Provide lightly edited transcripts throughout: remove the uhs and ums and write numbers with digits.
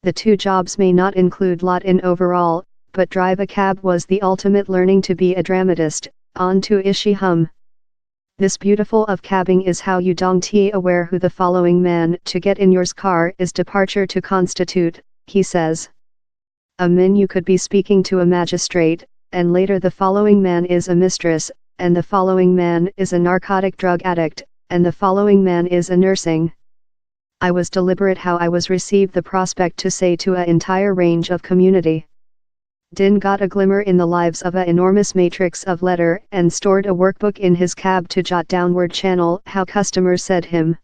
The two jobs may not include lot in overall, but drive a cab was the ultimate learning to be a dramatist. On to Ishy Hum. This beautiful of cabbing is how you dong te aware who the following man to get in yours car is departure to constitute, he says. A min you could be speaking to a magistrate, and later the following man is a mistress, and the following man is a narcotic drug addict, and the following man is a nursing. I was deliberate how I was received the prospect to say to a entire range of community. Din got a glimmer in the lives of a enormous matrix of letter and stored a workbook in his cab to jot downward channel how customers said him.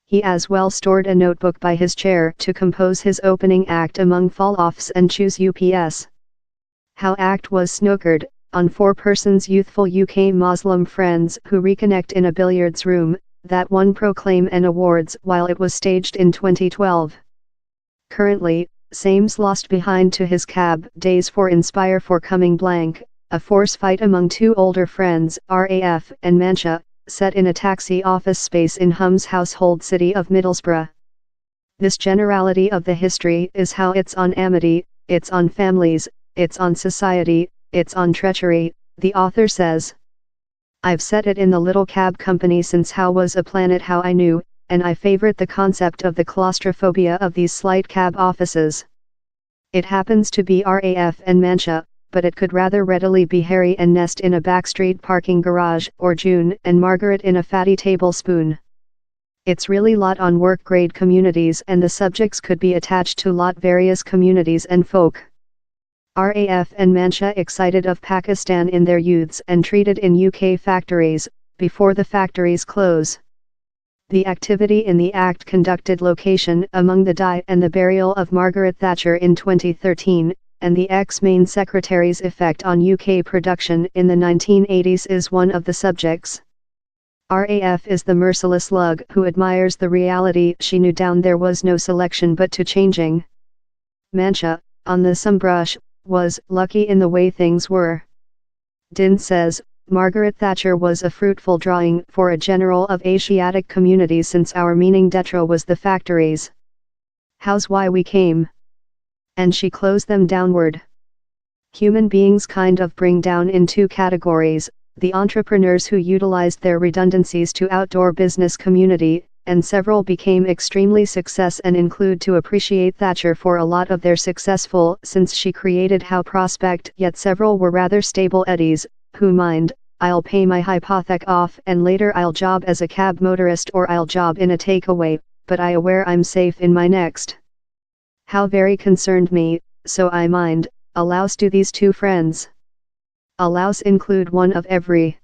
He as well stored a notebook by his chair to compose his opening act among fall-offs and choose UPS. How act was snookered, on 4 persons youthful UK Muslim friends who reconnect in a billiards room, that won proclaim and awards while it was staged in 2012. Currently, Sames lost behind to his cab days for inspire for coming blank, a force fight among 2 older friends, RAF and Mancha, set in a taxi office space in Hum's household city of Middlesbrough. This generality of the history is how it's on amity, it's on families, it's on society, it's on treachery, the author says. I've said it in the little cab company since how was a planet how I knew, and I favorite the concept of the claustrophobia of these slight cab offices. It happens to be RAF and Mancha, but it could rather readily be Harry and Nest in a backstreet parking garage or June and Margaret in a fatty tablespoon. It's really lot on work grade communities and the subjects could be attached to lot various communities and folk. RAF and Mancha excited of Pakistan in their youths and treated in UK factories, before the factories close. The activity in the act conducted location among the die and the burial of Margaret Thatcher in 2013, and the ex-main secretary's effect on UK production in the 1980s is one of the subjects. RAF is the merciless lug who admires the reality she knew down there was no selection but to changing. Mancha, on the some brush, was lucky in the way things were. Din says, Margaret Thatcher was a fruitful drawing for a general of Asiatic communities since our meaning d'etre was the factories. How's why we came? And she closed them downward. Human beings kind of bring down in 2 categories, the entrepreneurs who utilized their redundancies to outdoor business community, and several became extremely success and include to appreciate Thatcher for a lot of their successful since she created how prospect yet several were rather stable eddies, who mind, I'll pay my hypothec off and later I'll job as a cab motorist or I'll job in a takeaway, but I aware I'm safe in my next. How very concerned me, so I mind, allows do these 2 friends. Allows include one of every.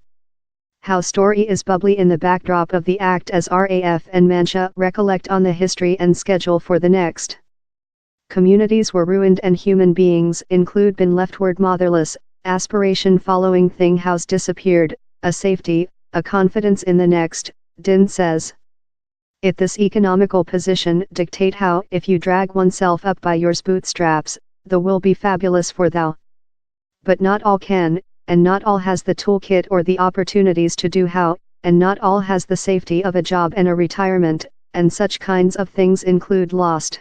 How story is bubbly in the backdrop of the act as RAF and Mancha recollect on the history and schedule for the next. Communities were ruined and human beings include been leftward motherless, aspiration following thing house disappeared, a safety, a confidence in the next, Din says. It this economical position dictate how if you drag oneself up by yours bootstraps, the will be fabulous for thou. But not all can, and not all has the toolkit or the opportunities to do how, and not all has the safety of a job and a retirement, and such kinds of things include lost.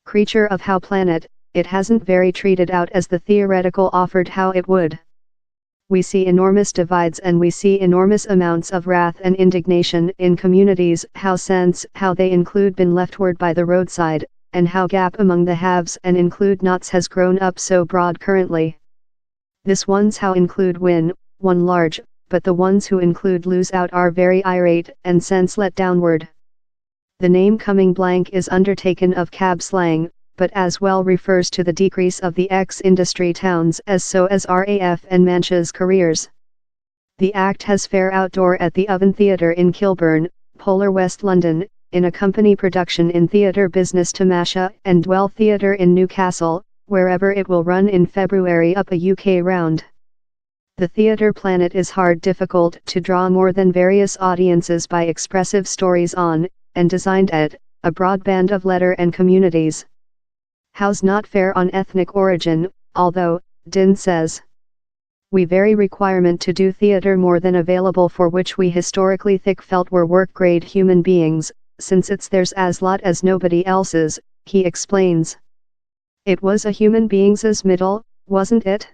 Creature of how planet, it hasn't very treated out as the theoretical offered how it would. We see enormous divides and we see enormous amounts of wrath and indignation in communities how sense how they include been leftward by the roadside, and how gap among the haves and include nots has grown up so broad currently. This ones how include win, one large, but the ones who include lose out are very irate and sense let downward. The name coming blank is undertaken of cab slang, but as well refers to the decrease of the ex-industry towns as so as RAF and Mancha's careers. The act has fair outdoor at the Oven Theatre in Kilburn, Polar West London, in a company production in Theatre Business Tamasha and Dwell Theatre in Newcastle, wherever it will run in February up a UK round. The theatre planet is hard difficult to draw more than various audiences by expressive stories on, and designed at, a broad band of letter and communities. How's not fair on ethnic origin, although, Din says, we very requirement to do theatre more than available for which we historically thick felt were work grade human beings, since it's theirs as lot as nobody else's, he explains. It was a human being's middle, wasn't it?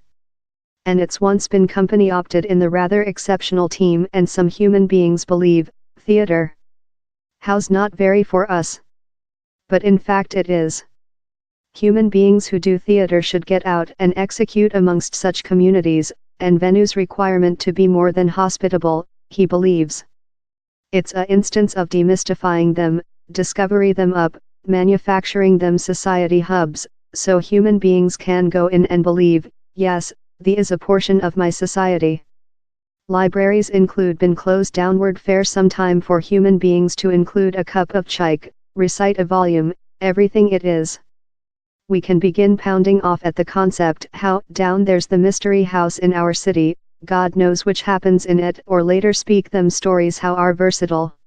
And it's once been company opted in the rather exceptional team, and some human beings believe, theatre. How's not very for us? But in fact it is. Human beings who do theatre should get out and execute amongst such communities, and venues requirement to be more than hospitable, he believes. It's a instance of demystifying them, discovery them up, manufacturing them society hubs, so human beings can go in and believe, yes, thee is a portion of my society. Libraries include been closed downward fair some time for human beings to include a cup of chike, recite a volume, everything it is. We can begin pounding off at the concept how down there's the mystery house in our city, God knows which happens in it, or later speak them stories how are versatile.